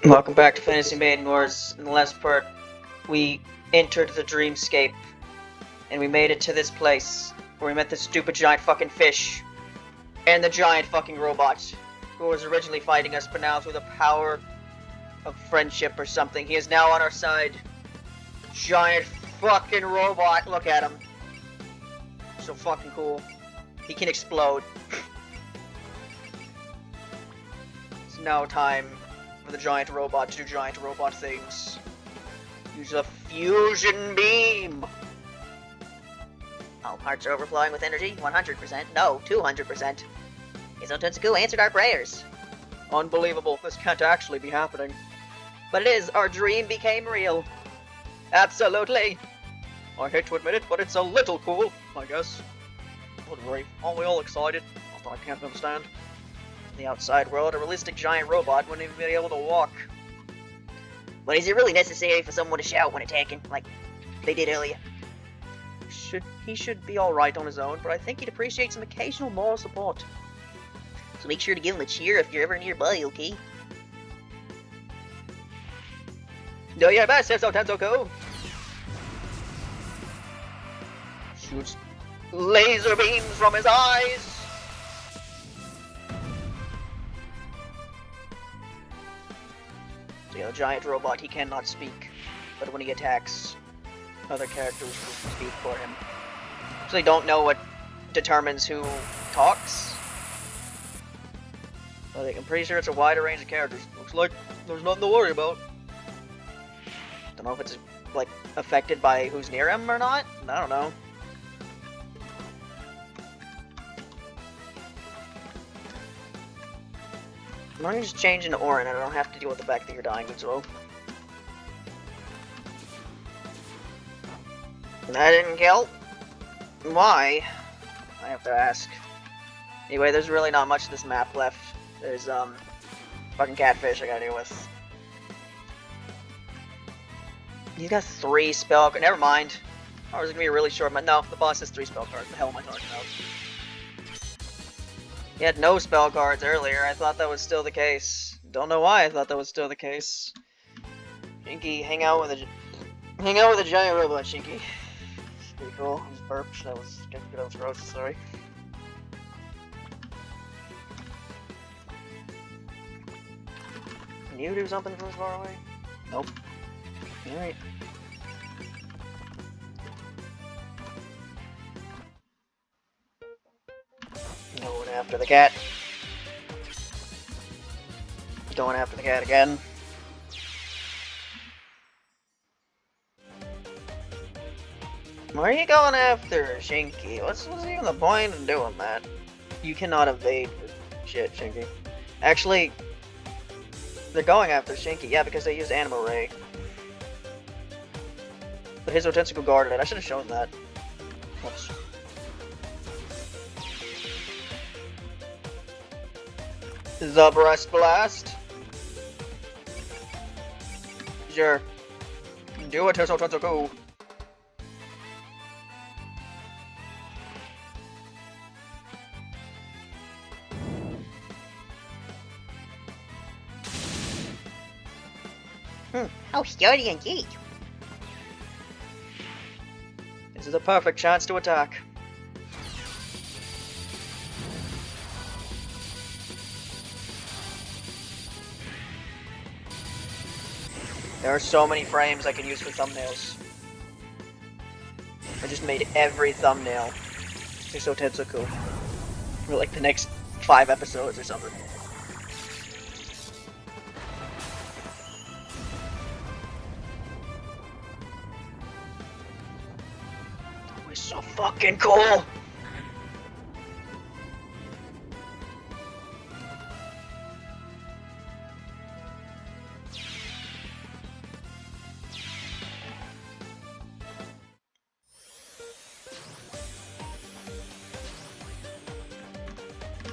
Welcome back to Fantasy Maiden Wars. In the last part, we entered the dreamscape, and we made it to this place, where we met the stupid giant fucking fish, and the giant fucking robot, who was originally fighting us, but now through the power of friendship or something, he is now on our side. Giant fucking robot, look at him. So fucking cool. He can explode. It's now time for the giant robot to do giant robot things. Use a fusion beam! All hearts are overflowing with energy, 100%, no, 200%. Hisoutensoku answered our prayers. Unbelievable, this can't actually be happening. But it is, our dream became real. Absolutely! I hate to admit it, but it's a little cool, I guess. Don't worry, aren't we all excited? I can't understand. In the outside world, a realistic giant robot wouldn't even be able to walk. But is it really necessary for someone to shout when attacking, like they did earlier? He should be alright on his own, but I think he'd appreciate some occasional moral support. So make sure to give him a cheer if you're ever nearby, okay? Do your best, Hisoutensoku! Shoots laser beams from his eyes! So, the giant robot, he cannot speak, but when he attacks, other characters will speak for him. So they don't know what determines who talks. I think I'm pretty sure it's a wider range of characters. Looks like there's nothing to worry about. Don't know if it's like affected by who's near him or not. I don't know. Why don't you just change into Orin and I don't have to deal with the fact that you're dying as well. That didn't kill? Why? I have to ask. Anyway, there's really not much of this map left. There's, fucking catfish I gotta deal with. He's got 3 spell cards. Never mind. I was gonna be really short, but no, the boss has 3 spell cards. The hell am I talking about? He had no spell cards earlier. I thought that was still the case. Don't know why I thought that was still the case. Shinky, hang out with a giant robot, Shinky. Pretty cool. I just burped. That was gross. Sorry. Can you do something from far away? Nope. Alright. Going after the cat. Going after the cat again. Where are you going after, Shinky? What's even the point of doing that? You cannot evade shit, Shinky. Actually, they're going after Shinky, yeah, because they used Anima Ray. But Hisoutensoku guarded it. I should have shown that. Oops. The Breast Blast. Sure. Do it, Hisoutensoku. How sturdy indeed. This is a perfect chance to attack. There are so many frames I can use for thumbnails. I just made every thumbnail Hisoutensoku for like the next 5 episodes or something. It was so fucking cool!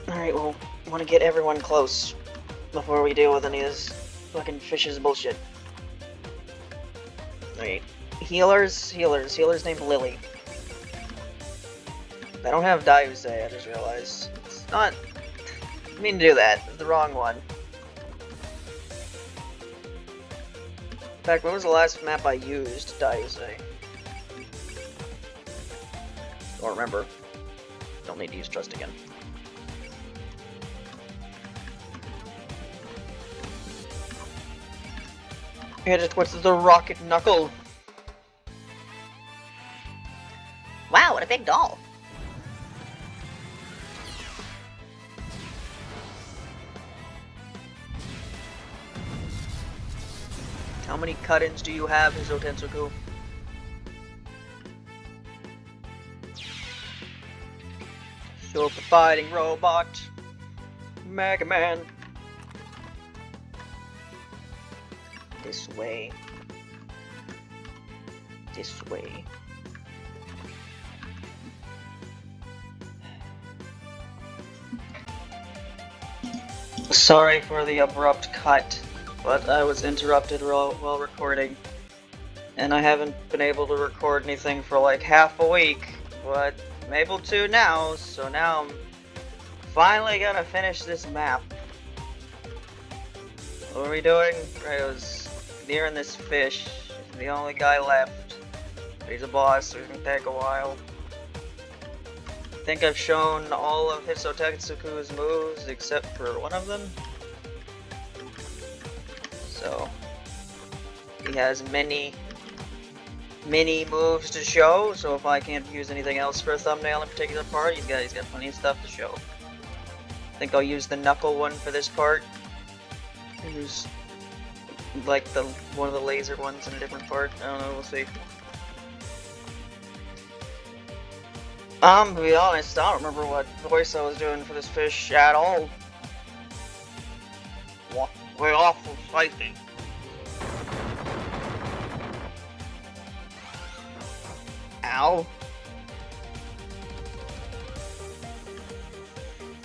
Alright, well, I want to get everyone close before we deal with any of this fucking fish's bullshit. Alright. Healers named Lily. They don't have Daiuse, I just realized. It's not... I didn't mean to do that. It's the wrong one. In fact, when was the last map I used, Daise? Don't remember. Don't need to use Trust again. Hit it with the rocket knuckle. Wow, what a big doll. How many cut-ins do you have, Hisoutensoku? Super fighting robot. Mega Man. This way. This way. Sorry for the abrupt cut, but I was interrupted while recording. And I haven't been able to record anything for like half a week, but I'm able to now, so now I'm finally gonna finish this map. What are we doing? Right, I was nearing this fish. He's the only guy left. He's a boss, so it's gonna take a while. I think I've shown all of Hisoutensoku's moves except for one of them. So he has many moves to show, so if I can't use anything else for a thumbnail in a particular part, he's got plenty of stuff to show. I think I'll use the knuckle one for this part. Use like one of the laser ones in a different part. I don't know, we'll see. To be honest, I don't remember what voice I was doing for this fish at all. We're awful spicy. Ow.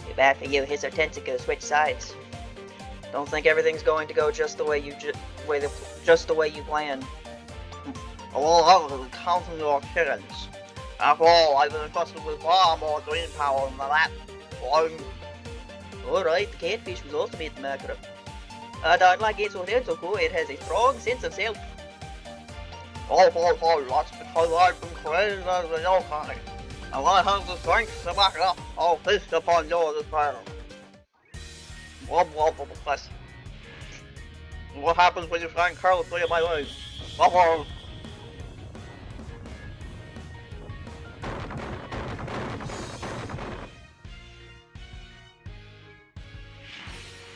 Too bad for you, Hisoutensoku, switch sides. Don't think everything's going to go just the way you planned. Well, I was counting your chickens. After all, I've been entrusted with far more green power than that. Alright, the catfish was also made to macro. Like Hisoutensoku, it has a strong sense of self. That's because I've been created as a yokai. And I have the strength to back it up. I'll feast upon your desire. What happens when you find carelessly in my way? I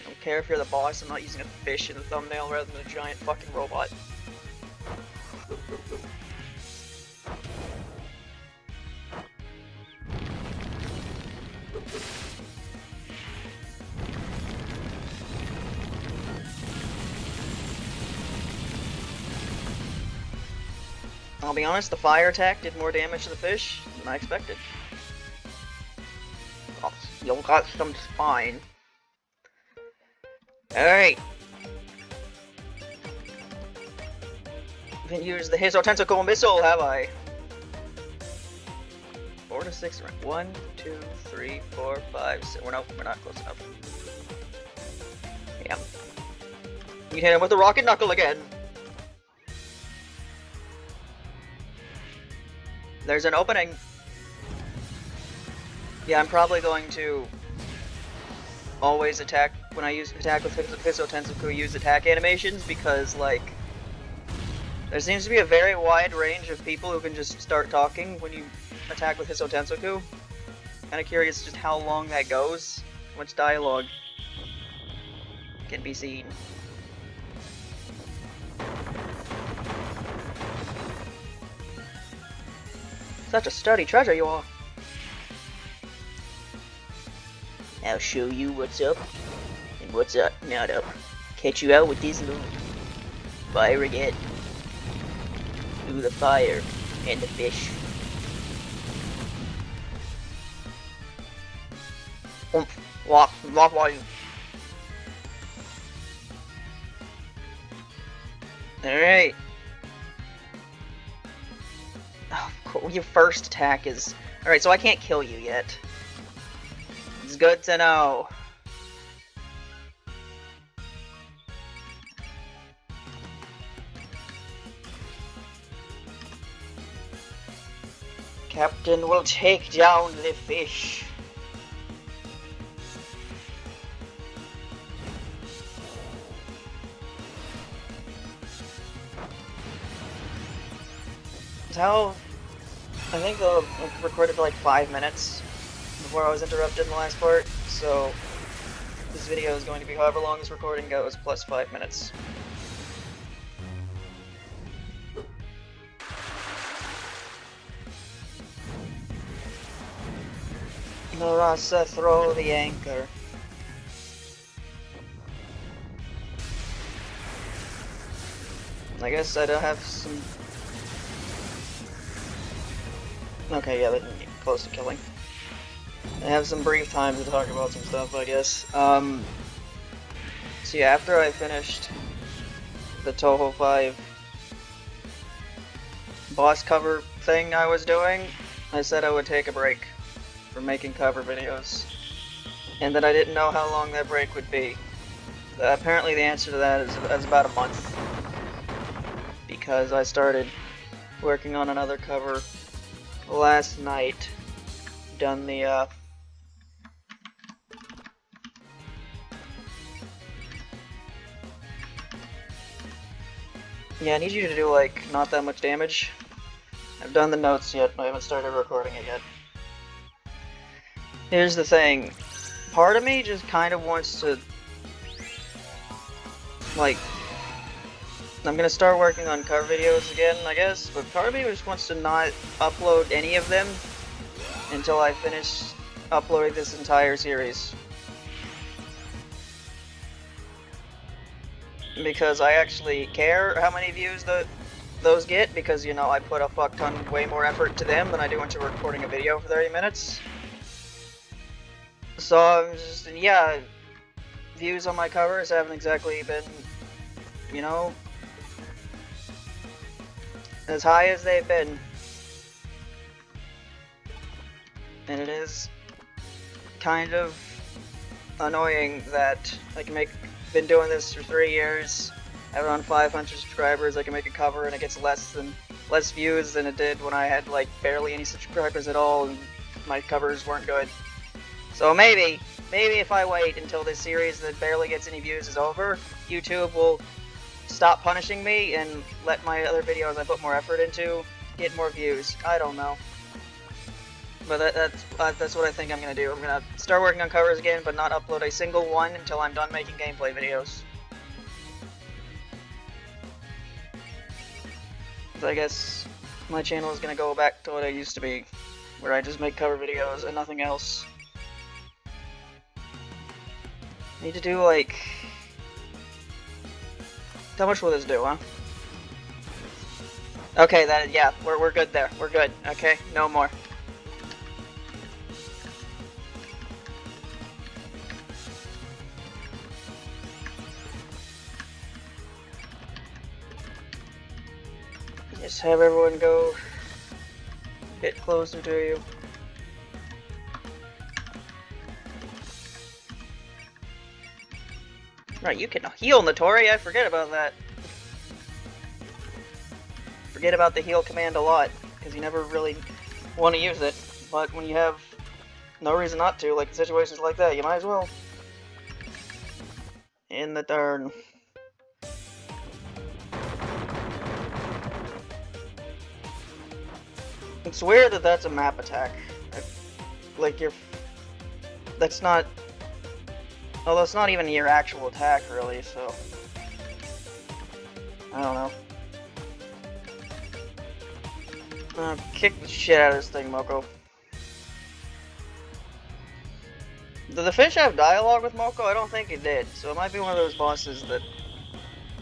don't care if you're the boss, I'm not using a fish in the thumbnail rather than a giant fucking robot. I'll be honest, the fire attack did more damage to the fish than I expected. Oh, you got some spine. Alright. Haven't used the Hisoutensoku missile, have I? 4 to 6 rounds. 1, 2, 3, 4, 5, 6. We're not close enough. Yeah. You hit him with the rocket knuckle again. There's an opening. Yeah, I'm probably going to always attack when I attack with Hisoutensoku, use attack animations, because like there seems to be a very wide range of people who can just start talking when you attack with Hisoutensoku. Kinda curious just how long that goes, how much dialogue can be seen. Such a sturdy treasure you are. I'll show you what's up and what's not up. Catch you out with this move. Fire again. Through the fire and the fish. Walk while you. Alright. Oh, cool. Your first attack is... Alright, so I can't kill you yet. It's good to know. Captain will take down the fish. How I think I recorded for like 5 minutes before I was interrupted in the last part, so this video is going to be however long this recording goes, plus 5 minutes. Narasa, throw the anchor. I guess I don't have some... Okay, yeah, they're close to killing. I have some brief time to talk about some stuff, I guess. So yeah, after I finished the Toho 5 boss cover thing I was doing, I said I would take a break from making cover videos. And that I didn't know how long that break would be. Apparently the answer to that is about a month. Because I started working on another cover last night. Done the yeah, I need you to do like not that much damage. I've done the notes yet, but I haven't started recording it yet. Here's the thing. Part of me just kind of wants to like I'm gonna start working on cover videos again, I guess, but part of me just wants to not upload any of them until I finish uploading this entire series. Because I actually care how many views those get, because, you know, I put a fuck ton way more effort to them than I do into recording a video for 30 minutes. So I'm just, yeah, views on my covers haven't exactly been, you know, as high as they've been. And it is kind of annoying that I can been doing this for 3 years, have around 500 subscribers, I can make a cover and it gets less views than it did when I had like barely any subscribers at all and my covers weren't good. So maybe if I wait until this series that barely gets any views is over, YouTube will stop punishing me and let my other videos I put more effort into get more views. I don't know. But that's what I think I'm gonna do. I'm gonna start working on covers again, but not upload a single one until I'm done making gameplay videos. So I guess my channel is gonna go back to what I used to be, where I just make cover videos and nothing else. Need to do like... How much will this do, huh? Okay, yeah, we're good there. We're good. Okay, no more. Just have everyone go a bit closer to you. Right, you can heal Notori, I forget about that. Forget about the heal command a lot, because you never really want to use it. But when you have no reason not to, like in situations like that, you might as well. In the turn. It's weird that that's a map attack. Like that's not... Although it's not even your actual attack, really, so... I don't know. Kick the shit out of this thing, Moko. Did the fish have dialogue with Moko? I don't think it did, so it might be one of those bosses that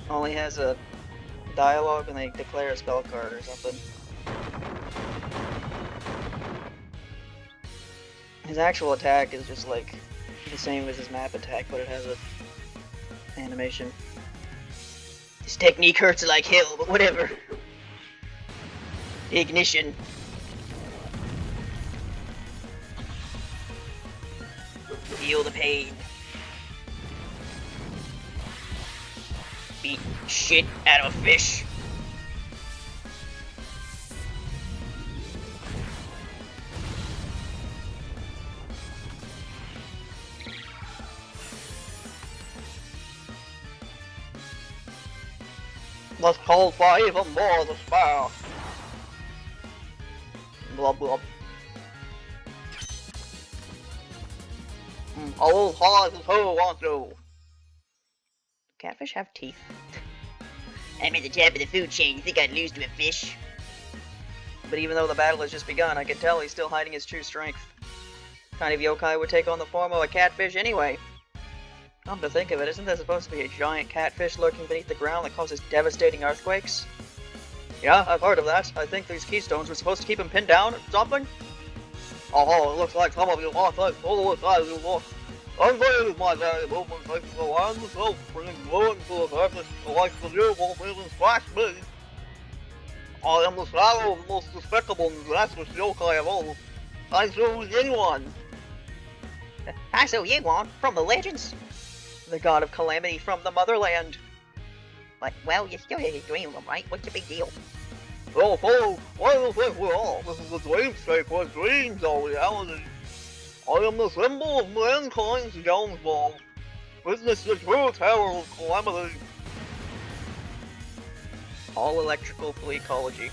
only has a dialogue when they declare a spell card or something. His actual attack is just like the same as his map attack, but it has a animation. This technique hurts like hell, but whatever. Ignition. Feel the pain. Beat shit out of a fish. was called for even more despair. Blub blub. Old horse is who wants to. Catfish have teeth? I'm at the top of the food chain. You think I'd lose to a fish? But even though the battle has just begun, I can tell he's still hiding his true strength. What kind of yokai would take on the form of a catfish anyway? Come to think of it, isn't there supposed to be a giant catfish lurking beneath the ground that causes devastating earthquakes? Yeah, I've heard of that. I think these keystones were supposed to keep him pinned down or something? Oh, it looks like some of you want to follow it as you walk. Unveil my very movement takes the land itself, bringing ruin to the surface, like the new won't even scratch me. I am the shadow of the most despicable and disastrous yokai of all. I choose Yingwan. Yingwan, from the legends. The god of calamity from the motherland. But, well, you still have a dream, right? What's the big deal? Oh, why do you think we are? This is the dreamscape where dreams are reality. I am the symbol of mankind's downfall. Witness the true terror of calamity. All electrical ecology.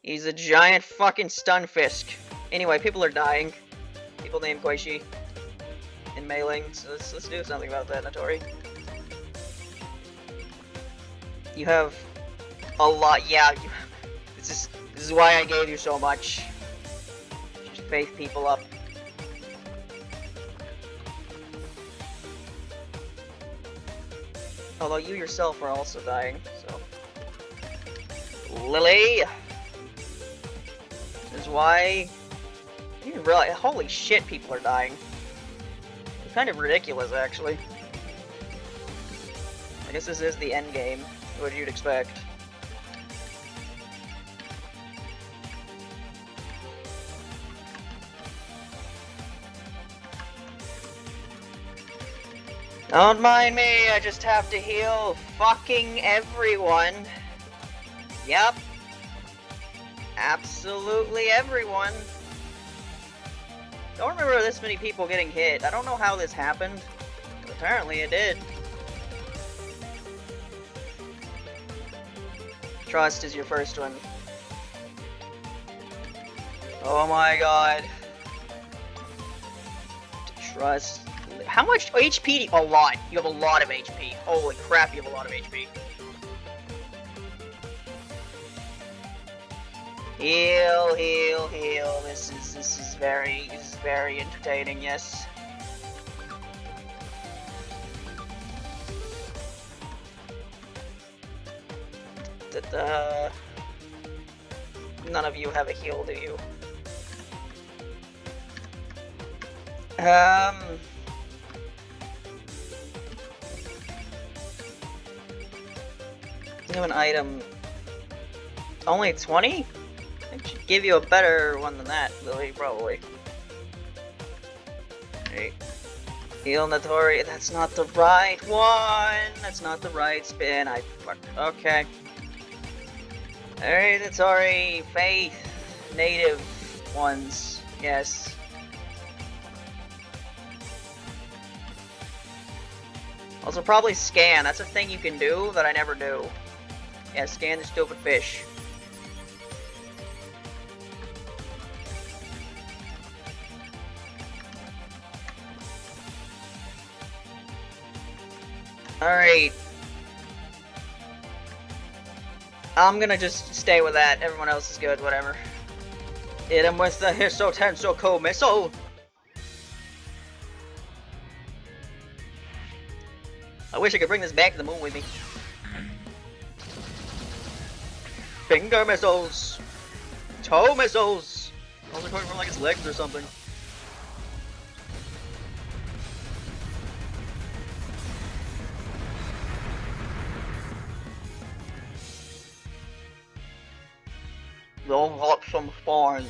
He's a giant fucking stunfisk. Anyway, people are dying. People named Koishi in mailing, so let's do something about that, Natori. You have a lot, yeah. This is why I gave you so much. Just faith people up. Although you yourself are also dying, so. Lily! This is why. I didn't realize. Holy shit, people are dying. It's kind of ridiculous, actually. I guess this is the end game. What you'd expect. Don't mind me, I just have to heal fucking everyone. Yep. Absolutely everyone. Don't remember this many people getting hit. I don't know how this happened, but apparently it did. Trust is your first one. Oh my god. Trust. How much HP? A lot. You have a lot of HP. Holy crap, you have a lot of HP. Heal, heal, heal. This is very entertaining, yes. None of you have a heal, do you? You have an item. Only 20? I should give you a better one than that, Lily, probably. Hey. Heal Natori. That's not the right one! That's not the right spin. I fucked. Okay. Alright, Natori. Faith. Native ones. Yes. Also, probably scan. That's a thing you can do that I never do. Yeah, scan the stupid fish. Alright. I'm gonna just stay with that. Everyone else is good, whatever. Hit him with the Hisoutensoku missile! I wish I could bring this back to the moon with me. Finger missiles! Toe missiles! Those are coming from like its legs or something. Don't hop some spine.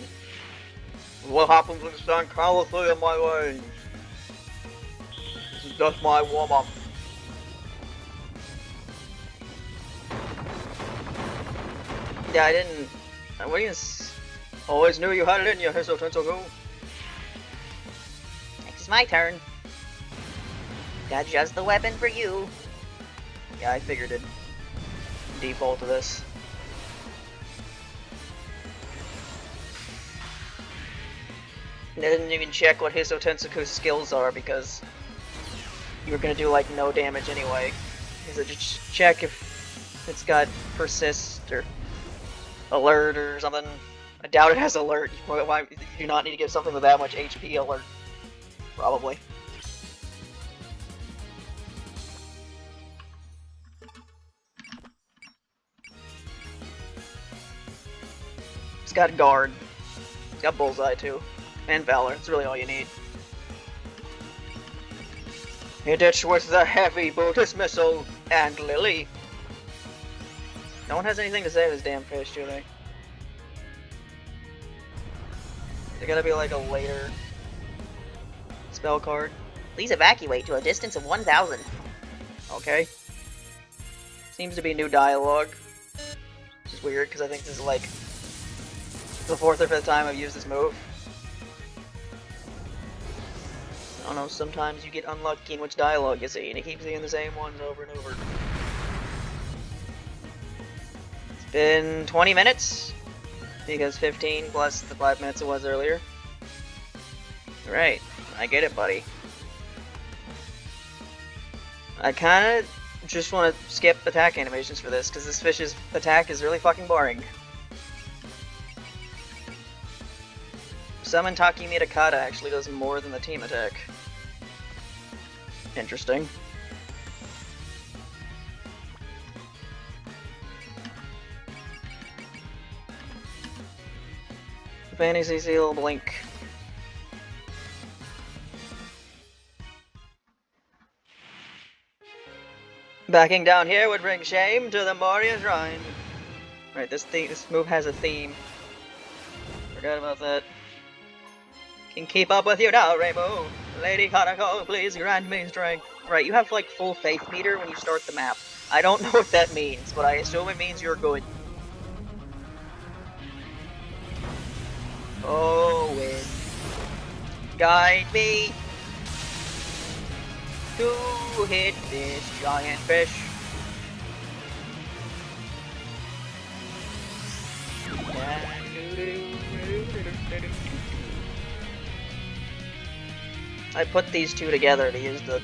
What happens when you stand carelessly in my range? This is just my warm-up. Yeah, I didn't. What do you? Always knew you had it in you, Hisoutensoku. Next is my turn. Got just the weapon for you. Yeah, I figured it. default to this. I didn't even check what Hisoutensoku's skills are because you were gonna do like no damage anyway. Because I just check if it's got persist or alert or something. I doubt it has alert. Why you do not need to give something with that much HP alert? Probably. It's got guard. It's got bullseye too. And valor. That's really all you need. Hit it with the heavy Buddhist missile and Lily. No one has anything to say to this damn fish, do they? They gotta be like a later spell card. Please evacuate to a distance of 1,000. Okay. Seems to be new dialogue. Which is weird because I think this is like the 4th or 5th time I've used this move. I don't know, sometimes you get unlucky in which dialogue you see, and you keep seeing the same ones over and over. It's been 20 minutes, because 15 plus the 5 minutes it was earlier. Right, I get it, buddy. I kinda just want to skip attack animations for this, because this fish's attack is really fucking boring. Summon Takimi Takata actually does more than the team attack. Interesting. Fantasy Seal Blink. Backing down here would bring shame to the Moria Shrine. Right, this move has a theme. Forgot about that. Can keep up with you now, Rainbow. Lady Kanako, please grant me strength. Right, you have like full faith meter when you start the map. I don't know what that means, but I assume it means you're good. Oh, wind. Guide me to hit this giant fish. I put these two together to use the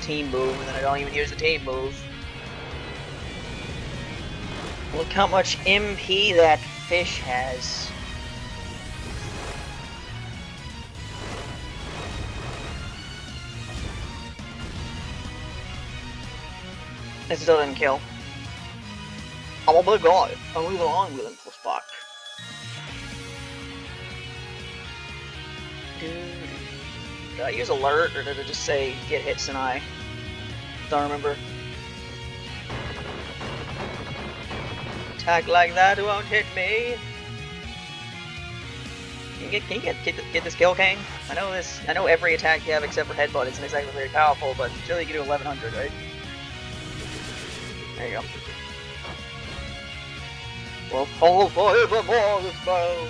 team move, and then I don't even use the team move. Look how much MP that fish has. It still didn't kill. Oh my god, only the long wheeling was back. Did I use alert, or did it just say get hit Sinai? Don't remember. Attack like that won't hit me. Can you get this kill, Kang? I know every attack you have except for headbutt isn't exactly very powerful, but still you can do 1100, right? There you go. We'll hold forevermore this bow.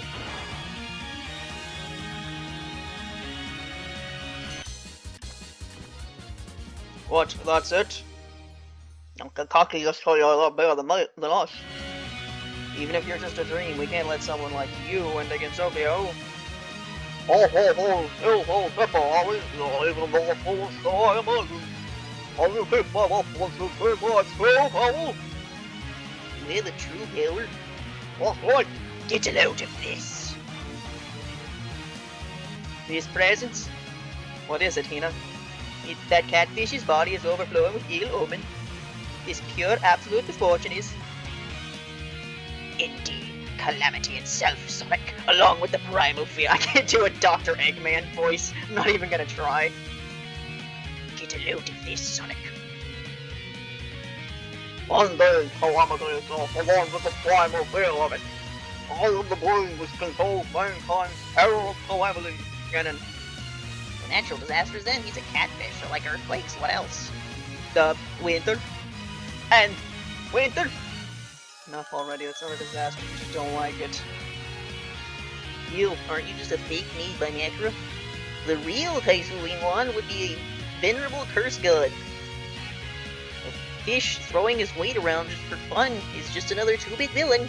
What? That's it? Uncle Cocky just told you a lot better than us. Even if you're just a dream, we can't let someone like you win against Tokyo. Ho ho ho, ill ho pepper, are we? You're even more foolish than I imagine. Are you pick my up once you say my spell power? We're the true power. What's right? Get a load of this. These presents? What is it, Hina? That catfish's body is overflowing with ill omen. This pure absolute misfortune is... Indeed, calamity itself, Sonic. Along with the primal fear. I can't do a Dr. Eggman voice. I'm not even gonna try. Get a load of this, Sonic. One day, calamity itself, along with the primal fear of it. I am the brain which controls mankind's terror of calamity. Ganon. The natural disasters then, he's a catfish, or like earthquakes, what else? Winter. And winter. Enough already, that's not a disaster, you just don't like it. You, aren't you just a fake need by Macro? The real Hisoutensoku one would be a venerable curse god. fish throwing his weight around just for fun is just another too-big villain.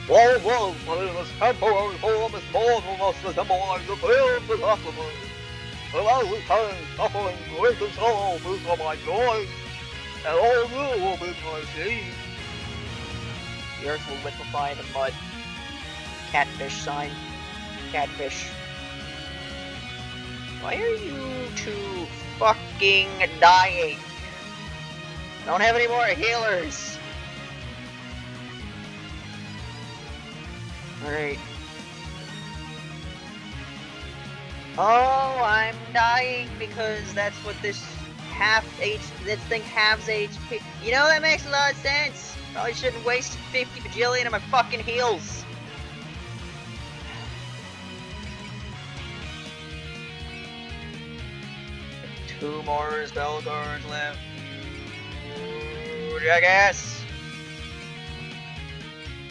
Well, this temporary form is more than must symbolize the fear of the sacrifice. Without return, suffering, grief, and sorrow, these are my joys, and all you will be my seed. The earth will liquefy in the mud. Catfish sign. Catfish. Why are you two fucking dying? I don't have any more healers. Alright. Oh, I'm dying because that's what this thing halves HP. You know, that makes a lot of sense. Probably shouldn't waste 50 bajillion of my fucking heals. Two more spell cards left. Ooh, jackass!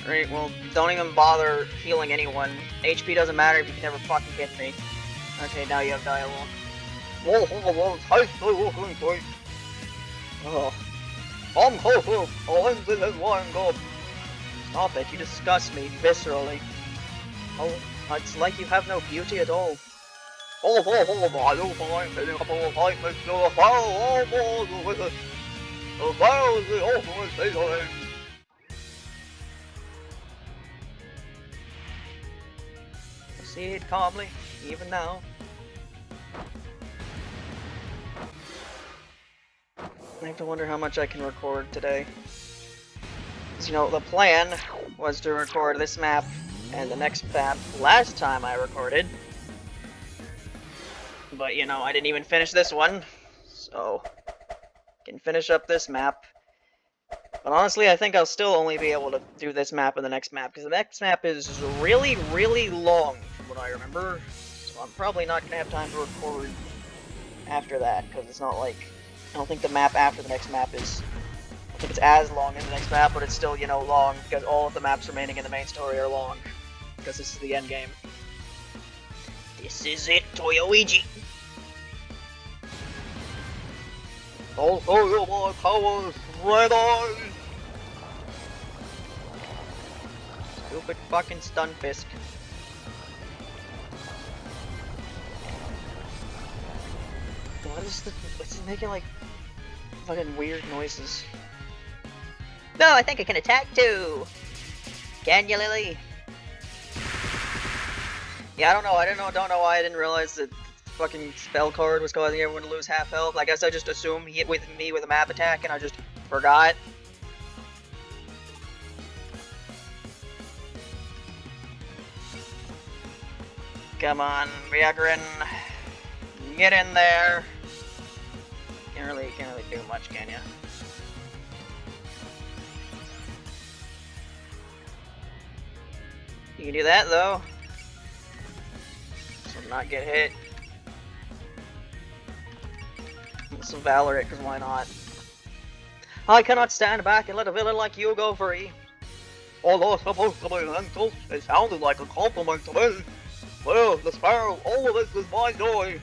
Alright, well, don't even bother healing anyone. HP doesn't matter if you can never fucking hit me. Okay, now you have dialogue. Oh. I'm closer. I'll end this as one go. Stop it, you disgust me viscerally. Oh, it's like you have no beauty at all. I do find that in a couple of fights makes you a foul all more with it. The foul is the ultimate seasoning. Proceed calmly, even now. I have to wonder how much I can record today. Because, you know, the plan was to record this map and the next map last time I recorded. But, you know, I didn't even finish this one. So, I can finish up this map. But honestly, I think I'll still only be able to do this map and the next map. Because the next map is really, really long, from what I remember. So I'm probably not going to have time to record after that. Because it's not like... I don't think the map after the next map is... I don't think it's as long as the next map, but it's still, you know, long, because all of the maps remaining in the main story are long. Because this is the end game. This is it, Toyoiji! I'll show you my powers, Red Eyes! Stupid fucking Stunfisk. What is the... What's it making, like... fucking weird noises? No, I think I can attack too! Can you, Lily? Yeah, I don't know. Don't know why I didn't realize that fucking spell card was causing everyone to lose half health. I guess I just assumed he hit with me with a map attack and I just forgot. Come on, Ryagrin. Get in there. Can't really do much, can ya? You can do that though. So not get hit. Let's valor it, because why not? I cannot stand back and let a villain like you go free. Although supposed to be an insult, it sounded like a compliment to me. Well, the Sparrow, all of this is my joy.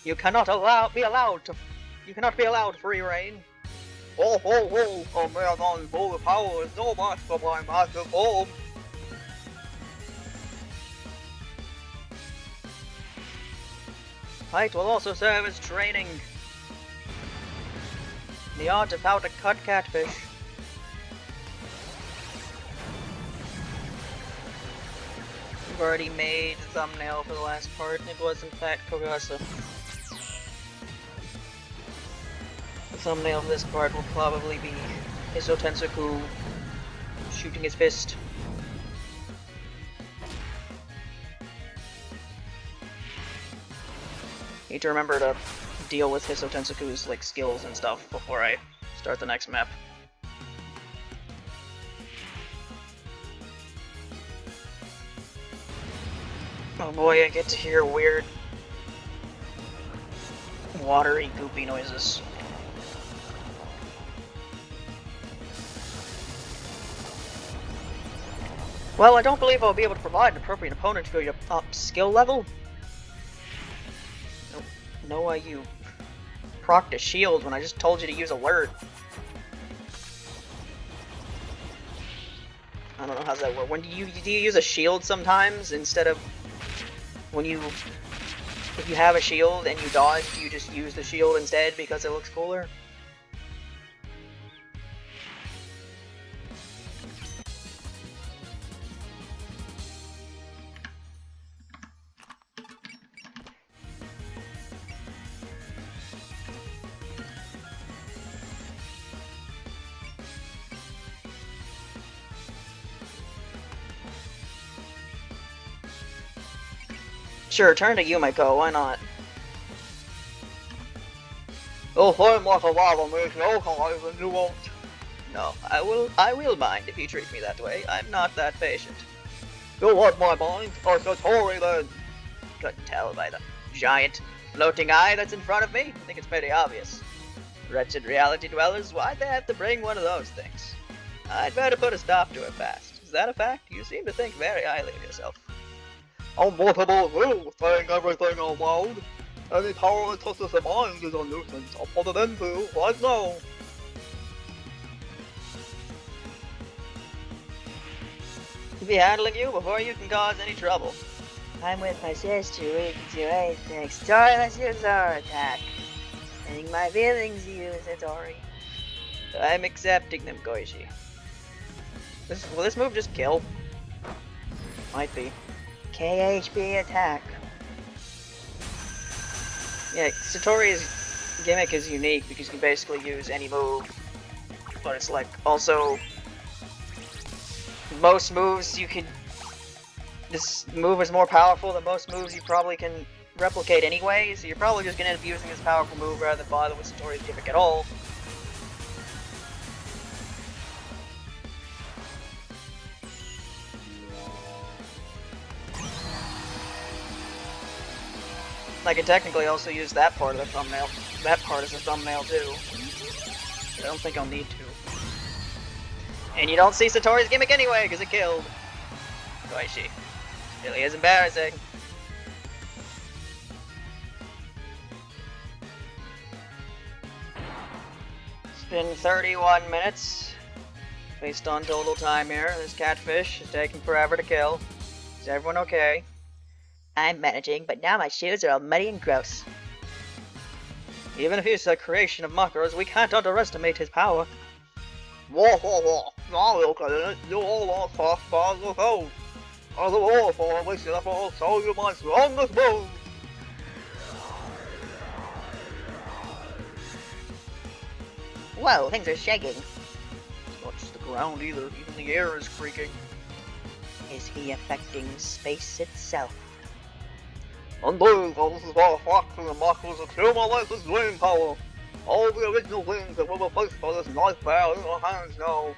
You cannot be allowed free reign. Oh, a man on full power is no match for my massive form. Fight will also serve as training. The art of how to cut catfish. We've already made the thumbnail for the last part, and it was in fact Kogasa. The thumbnail for this part will probably be Hisoutensoku shooting his fist. Need to remember to deal with Hisoutensoku's like skills and stuff before I start the next map. Oh boy, I get to hear weird watery goopy noises. Well, I don't believe I'll be able to provide an appropriate opponent for your up skill level. No, you procced a shield when I just told you to use alert. I don't know how's that work. When do you use a shield sometimes instead of when you if you have a shield and you dodge, do you just use the shield instead because it looks cooler? Sure, turn to Yumiko, why not? You'll find like a lot of me, no time, and you won't. No, I will mind if you treat me that way. I'm not that patient. You want my mind, or Satori then? Couldn't tell by the giant floating eye that's in front of me. I think it's pretty obvious. Wretched reality dwellers, why'd they have to bring one of those things? I'd better put a stop to it fast. Is that a fact? You seem to think very highly of yourself. I'm multiple you, saying everything out loud. Any power that touches the mind is a nuisance. I'll put it into right now. I'll be handling you before you can cause any trouble. I'm with my sister, we can do anything. Satori, let's use our attack. Sending my feelings to you, Satori. I'm accepting them, Koichi. Will this move just kill? Might be. KHB attack. Yeah, Satori's gimmick is unique because you can basically use any move. But it's like, also, most moves you can... This move is more powerful than most moves you probably can replicate anyway, so you're probably just going to end up using this powerful move rather than bother with Satori's gimmick at all. I can technically also use that part of the thumbnail. That part as a thumbnail too. But I don't think I'll need to. And you don't see Satori's gimmick anyway, because it killed Koichi. Really is embarrassing. It's been 31 minutes. Based on total time here, this catfish is taking forever to kill. Is everyone okay? I'm managing, but now my shoes are all muddy and gross. Even if he's a creation of Makuro's, we can't underestimate his power. Whoa, whoa, whoa. Now look at it. You all are fast by the code. As a war for which I will show you my strongest move. Whoa, things are shaking. It's not just the ground either, even the air is creaking. Is he affecting space itself? Indeed, this is why Foxy and Maku's accumulated dream power. All the original things that were replaced by this nightmare in your hands now.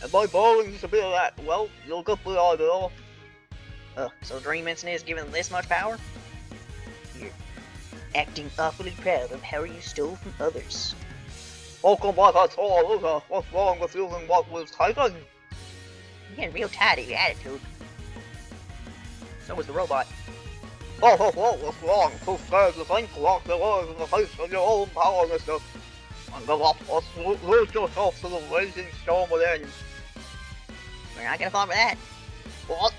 And by borrowing this ability that, well, you'll get the idea. So Dream Instant is given this much power? You're acting awfully proud of how you stole from others. Welcome back at all, Luca. What's wrong with using what was taken? You're getting real tired of your attitude. So was the robot. Oh, what's wrong? Too scared to think like there was in the face of your own powerlessness. And give up, or lose yourself to the raging storm within. We're not gonna fall for that. What?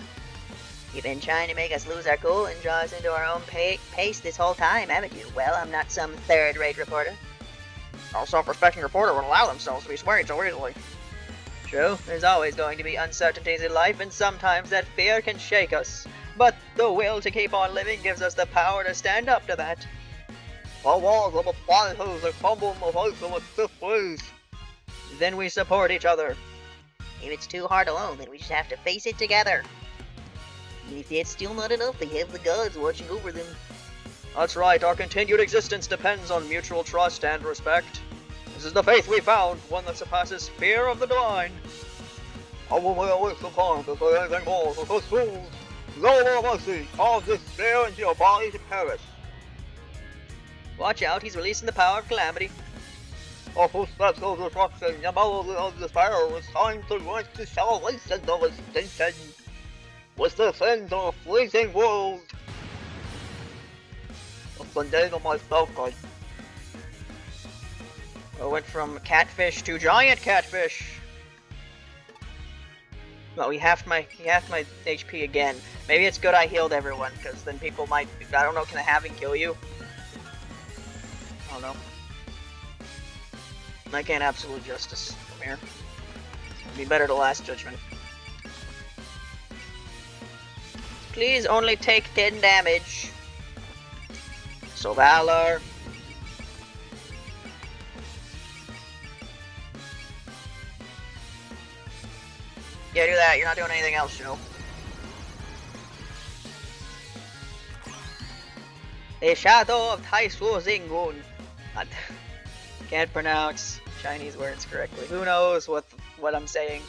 You've been trying to make us lose our cool and draw us into our own pace this whole time, haven't you? Well, I'm not some third-rate reporter. No self-respecting reporter would allow themselves to be swayed so easily. True, there's always going to be uncertainties in life, and sometimes that fear can shake us. But the will to keep on living gives us the power to stand up to that. The walls of a planet that crumble in the face of a stiff breeze. Then we support each other. If it's too hard alone, then we just have to face it together. And if that's still not enough, they have the gods watching over them. That's right, our continued existence depends on mutual trust and respect. This is the faith we found, one that surpasses fear of the divine. I will not waste the time to say anything more to such fools. No more mercy, cause this spear into your body to perish. Watch out, he's releasing the power of calamity. Our footsteps of destruction, your melody of despair, it's time to reach the salvation of extinction. With the end of a fleeting world. That's the name of my spell card. I went from catfish to giant catfish. Well, he halved my HP again. Maybe it's good I healed everyone, because then people might. I don't know. Can a halving kill you? I don't know. I can't absolute justice from here. It'd be better to Last Judgment. Please only take 10 damage. So Valor. Yeah, do that. You're not doing anything else, Joe. The Shadow of Hisoutensoku. Can't pronounce Chinese words correctly. Who knows what I'm saying?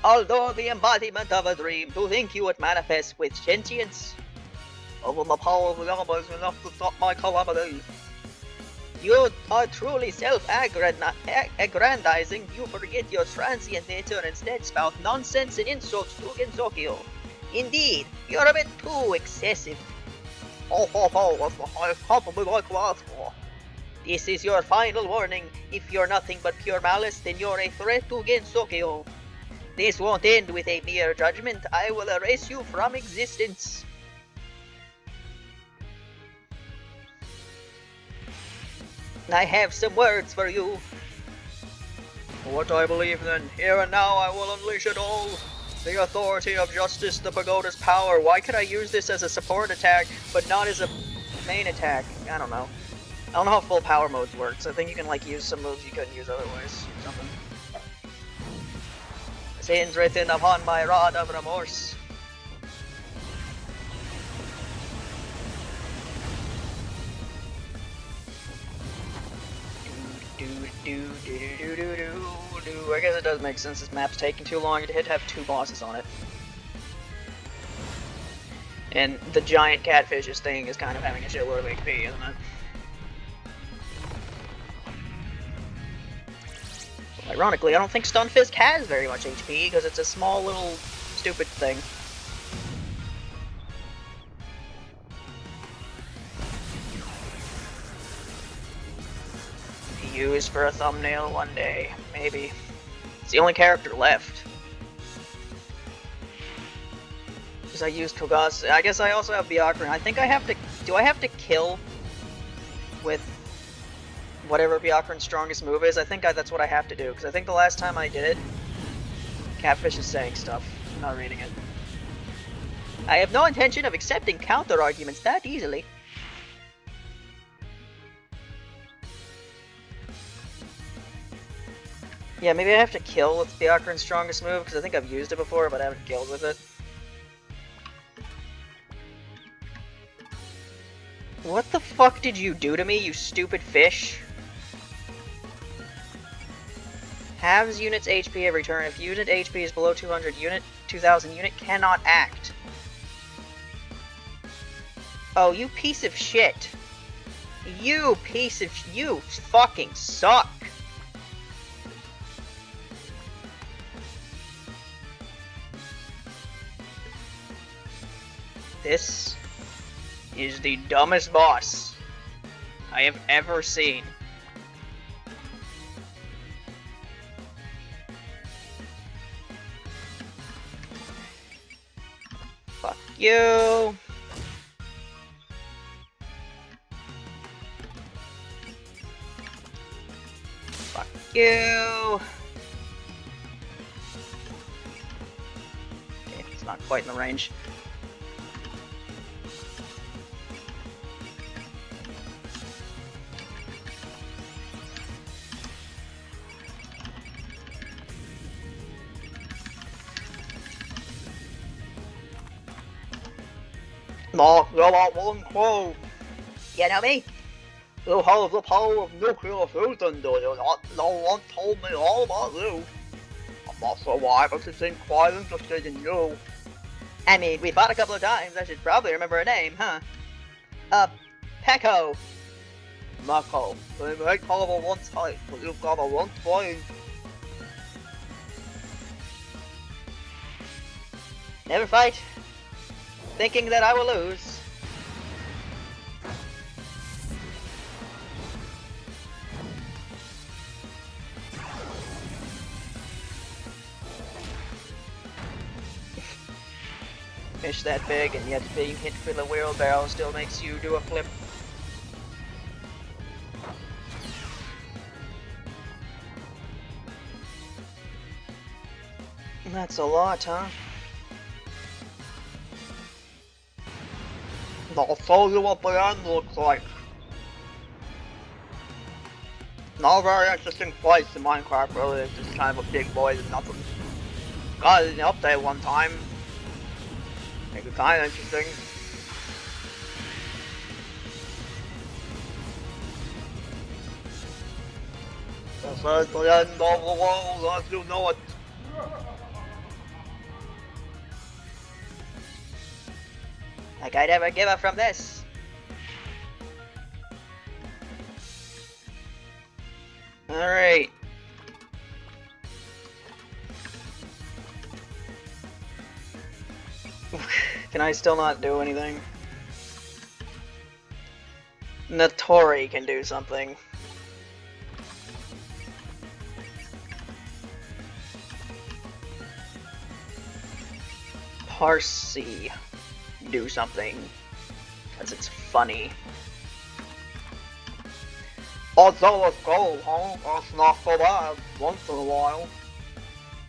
Although the embodiment of a dream, to think you would manifest with sentience. Over the power of the armor is enough to stop my calamity. You are truly self-aggrandizing. You forget your transient nature and instead spout nonsense and insults to Gensokyo. Indeed, you're a bit too excessive. What's the highest compliment I could ask for? This is your final warning. If you're nothing but pure malice, then you're a threat to Gensokyo. This won't end with a mere judgment. I will erase you from existence. I have some words for you. What I believe then, here and now I will unleash it all. The authority of justice, the pagoda's power. Why could I use this as a support attack, but not as a main attack? I don't know. I don't know how full power modes works. I think you can like use some moves you couldn't use otherwise. Something. Sins written upon my rod of remorse. I guess it does make sense. This map's taking too long to have 2 bosses on it. And the giant catfish's thing is kind of having a shitload of HP, isn't it? Ironically, I don't think Stunfisk has very much HP because it's a small little stupid thing. Be used for a thumbnail one day, maybe. It's the only character left. Because I used Kogas. I guess I also have Byakuran. I think I have to. Do I have to kill with whatever Byakuran's strongest move is? I think that's what I have to do, because I think the last time I did it, Catfish is saying stuff. I'm not reading it. I have no intention of accepting counter-arguments that easily. Yeah, maybe I have to kill with Byakuran's strongest move, because I think I've used it before, but I haven't killed with it. What the fuck did you do to me, you stupid fish? Halves unit's HP every turn. If unit HP is below 2000 unit cannot act. Oh, you piece of shit. You fucking suck. This is the dumbest boss I have ever seen. Fuck you. Fuck you. Okay, it's not quite in the range. No, you're not one clue. You know me? You have the power of nuclear fusion, do you not? No one told me all about you. I'm not sure why, but it seems quite interested in you. I mean, we fought a couple of times. I should probably remember her name, huh? Peko. Mako, they may call her one type, but you've got a one brain. Never fight, thinking that I will lose. fish that big, and yet being hit with a wheelbarrow still makes you do a flip. That's a lot, huh? I'll show you what the end looks like. Not a very interesting place in Minecraft, really. It's just kind of a big void and nothing. Got it in the update one time. Make it kind of interesting. This is the end of the world as you know it. Like I'd ever give up from this. Alright. Can I still not do anything? Natori can do something. Parsi do something. Because it's funny. Also, let's go, huh? That's not so bad. Once in a while.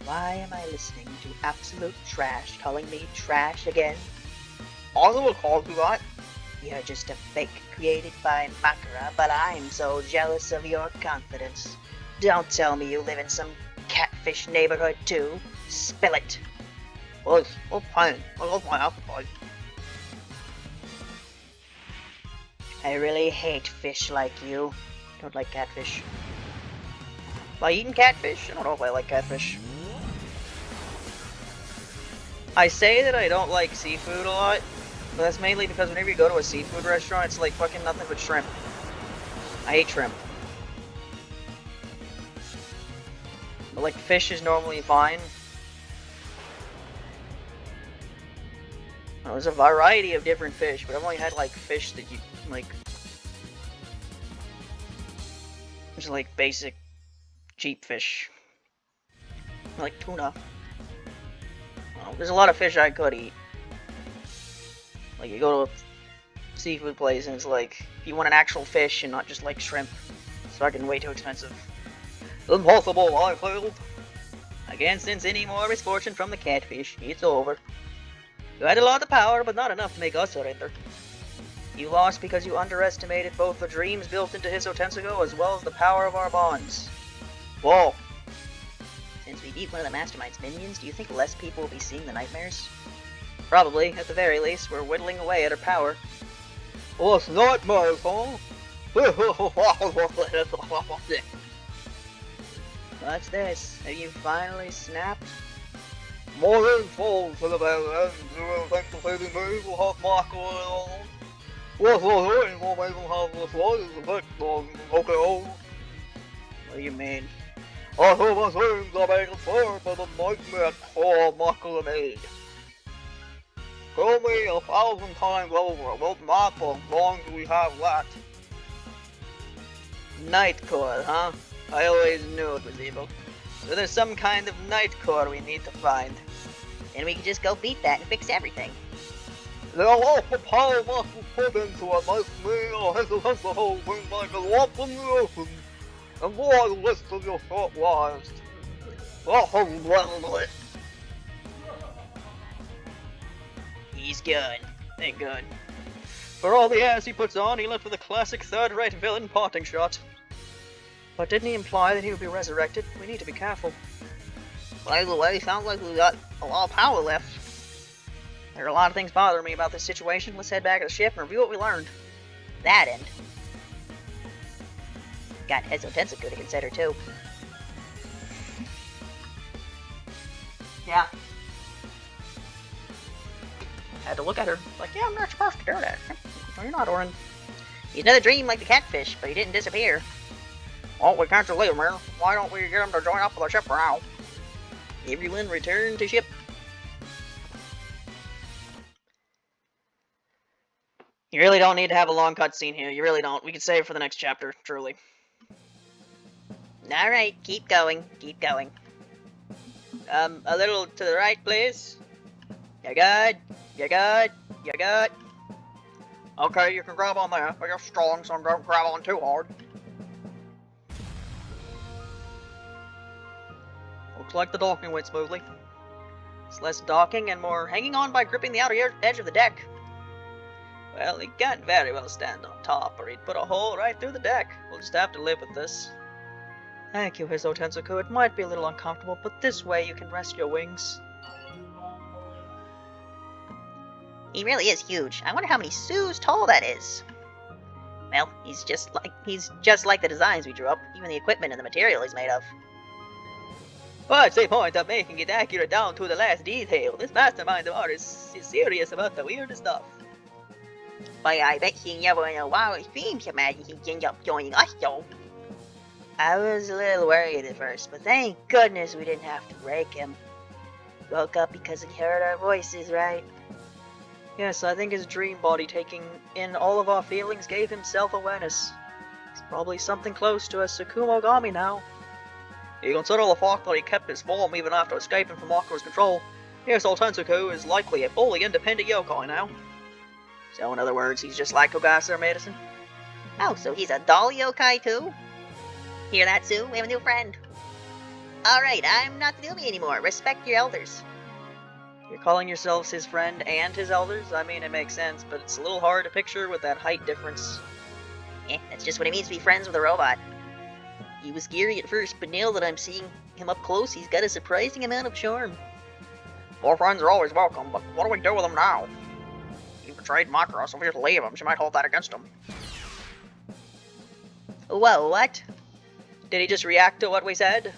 Why am I listening to absolute trash calling me trash again? I never called you that. You're just a fake created by Makara, but I'm so jealous of your confidence. Don't tell me you live in some catfish neighborhood too. Spill it. Well, it's fine. I love my appetite. I really hate fish like you. Don't like catfish. By eating catfish? I don't know if I like catfish. I say that I don't like seafood a lot, but that's mainly because whenever you go to a seafood restaurant, it's like fucking nothing but shrimp. I hate shrimp. But like fish is normally fine. Well, there's a variety of different fish, but I've only had like fish that you like. Just like basic cheap fish. Like tuna. Well, there's a lot of fish I could eat. Like you go to a seafood place and it's like, if you want an actual fish and not just like shrimp, it's fucking way too expensive. Impossible, I failed. Again, since any more misfortune from the catfish, it's over. You had a lot of power, but not enough to make us surrender. You lost because you underestimated both the dreams built into Hisoutensoku as well as the power of our bonds. Whoa. Since we beat one of the Mastermind's minions, do you think less people will be seeing the nightmares? Probably, at the very least, we're whittling away at her power. What's nightmares, huh? What's this? Have you finally snapped? More info to the very end. You will anticipating me will have Michael and all. What's the doing will make them have the slightest effect on okay. What do you mean? I heard my dreams are being served by the nightmare called Michael and me. Tell me 1,000 times over what map of long do we have left? Night core, huh? I always knew it was evil. So there's some kind of night core we need to find. And we can just go beat that and fix everything. There are lots of power must be put into it, like me or hesitant the whole thing like a lump in the open. And boy, the list of your short lives. He's good. Thank God. For all the ass he puts on, he left with a classic third-rate villain parting shot. But didn't he imply that he would be resurrected? We need to be careful. By the way, sounds like we got a lot of power left. There are a lot of things bothering me about this situation. Let's head back to the ship and review what we learned. That end. Got Hisoutensoku to consider too. Yeah. Had to look at her. Like, yeah, I'm not supposed to do that. No, you're not, Orin. He's another dream like the catfish, but he didn't disappear. Well, we can't leave him here. Why don't we get him to join up with the ship now? Everyone return to ship. You really don't need to have a long cutscene here. You really don't. We can save for the next chapter, truly. Alright, keep going. Keep going. A little to the right, please. You're good. You good? You good? Okay, you can grab on there, but you're strong, so don't grab on too hard. Looks like the docking went smoothly. It's less docking and more hanging on by gripping the outer edge of the deck. Well, he can't very well stand on top, or he'd put a hole right through the deck. We'll just have to live with this. Thank you, Hisoutensoku. It might be a little uncomfortable, but this way you can rest your wings. He really is huge. I wonder how many sous tall that is. Well, he's just like the designs we drew up, even the equipment and the material he's made of. What's the point of making it accurate down to the last detail? This mastermind of ours is serious about the weirdest stuff. Why, I bet he never in a wildest dreams imagined he'd end up joining us, though. I was a little worried at first, but thank goodness we didn't have to break him. Woke up because he heard our voices, right? Yes, I think his dream body taking in all of our feelings gave him self-awareness. He's probably something close to a Tsukumogami now. You consider the fact that he kept his form even after escaping from Makuro's control. Hisoutensoku is likely a fully independent yokai now. So in other words, he's just like Ogasa or Maiden. Oh, so he's a doll yokai too? Hear that, Sue? We have a new friend. Alright, I'm not the newbie anymore. Respect your elders. You're calling yourselves his friend and his elders? I mean, it makes sense, but it's a little hard to picture with that height difference. That's just what it means to be friends with a robot. He was scary at first, but now that I'm seeing him up close, he's got a surprising amount of charm. More friends are always welcome, but what do we do with him now? He betrayed Makura, so if we just leave him, she might hold that against him. Whoa, what? Did he just react to what we said?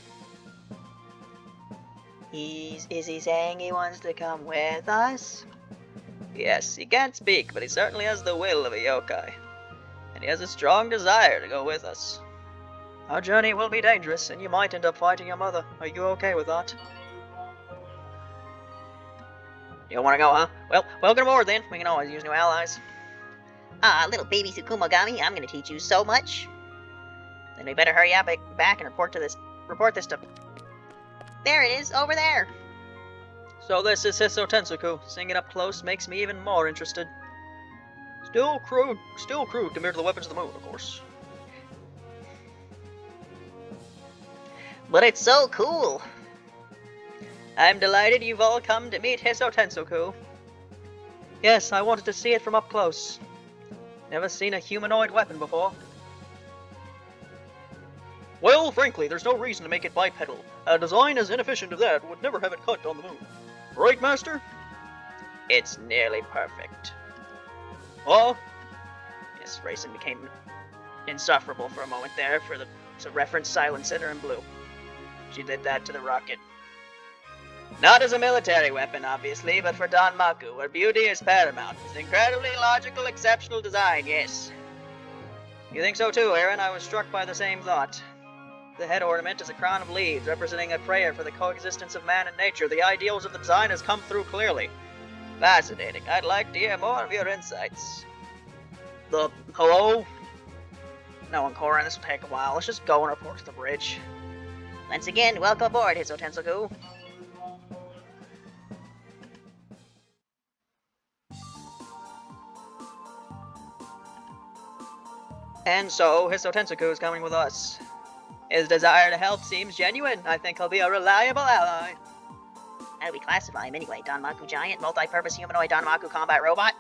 Is he saying he wants to come with us? Yes, he can't speak, but he certainly has the will of a yokai. And he has a strong desire to go with us. Our journey will be dangerous, and you might end up fighting your mother. Are you okay with that? You don't want to go, huh? Well, welcome aboard then. We can always use new allies. Little baby Tsukumogami, I'm gonna teach you so much. Then we better hurry up back and report this to... There it is, over there! So this is Hisoutensoku. Seeing it up close makes me even more interested. Still crude compared to the weapons of the moon, of course. But it's so cool! I'm delighted you've all come to meet Hisoutensoku. Yes, I wanted to see it from up close. Never seen a humanoid weapon before. Well, frankly, there's no reason to make it bipedal. A design as inefficient as that would never have it cut on the moon. Right, Master? It's nearly perfect. Oh? Yes, Racing became insufferable for a moment there to reference Silent Sinner in blue. She did that to the rocket. Not as a military weapon, obviously, but for Danmaku, where beauty is paramount. It's an incredibly logical, exceptional design, yes. You think so too, Aaron? I was struck by the same thought. The head ornament is a crown of leaves, representing a prayer for the coexistence of man and nature. The ideals of the design has come through clearly. Fascinating. I'd like to hear more of your insights. Hello? No, Encore, this will take a while. Let's just go and report to the bridge. Once again, welcome aboard, Hisoutensoku. And so, Hisoutensoku is coming with us. His desire to help seems genuine. I think he'll be a reliable ally. How do we classify him anyway? Danmaku Giant, multi-purpose humanoid Danmaku combat robot?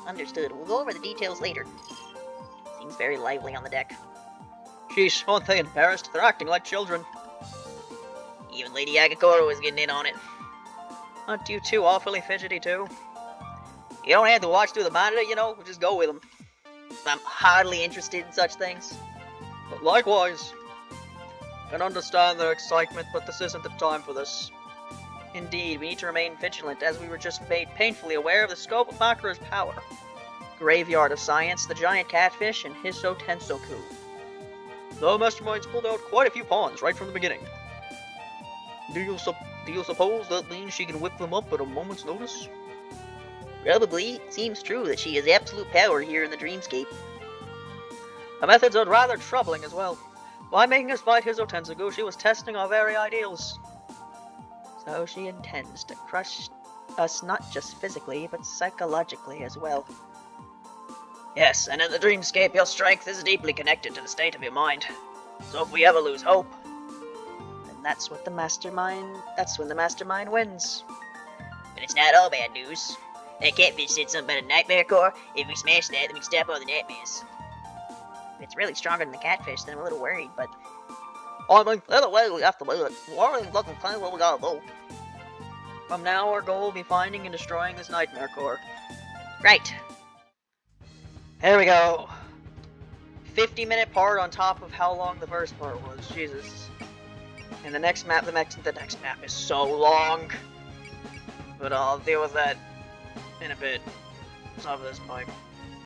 Understood. We'll go over the details later. Seems very lively on the deck. Sheesh, aren't they embarrassed? They're acting like children. Even Lady Agakoro was getting in on it. Aren't you two awfully fidgety too? You don't have to watch through the monitor, you know, just go with them. I'm hardly interested in such things. But likewise. I can understand their excitement, but this isn't the time for this. Indeed, we need to remain vigilant, as we were just made painfully aware of the scope of Makura's power. Graveyard of Science, the Giant Catfish, and Hisoutensoku. The masterminds pulled out quite a few pawns right from the beginning. Do you suppose that means she can whip them up at a moment's notice? Probably. It seems true that she has absolute power here in the dreamscape. Her methods are rather troubling as well. By making us fight Hisoutensoku, she was testing our very ideals. So she intends to crush us not just physically, but psychologically as well. Yes, and in the dreamscape, your strength is deeply connected to the state of your mind. So if we ever lose hope, And that's when the mastermind wins. But it's not all bad news. That catfish said something about a nightmare core. If we smash that, then we can stop all the nightmares. If it's really stronger than the catfish, then I'm a little worried, but I mean, either way, we have to do it. We're in fucking plan what we gotta do. from now our goal will be finding and destroying this nightmare core. right. Here we go. 50-minute part on top of how long the first part was. Jesus. And the next map is so long. But I'll deal with that in a bit. Stop this pipe.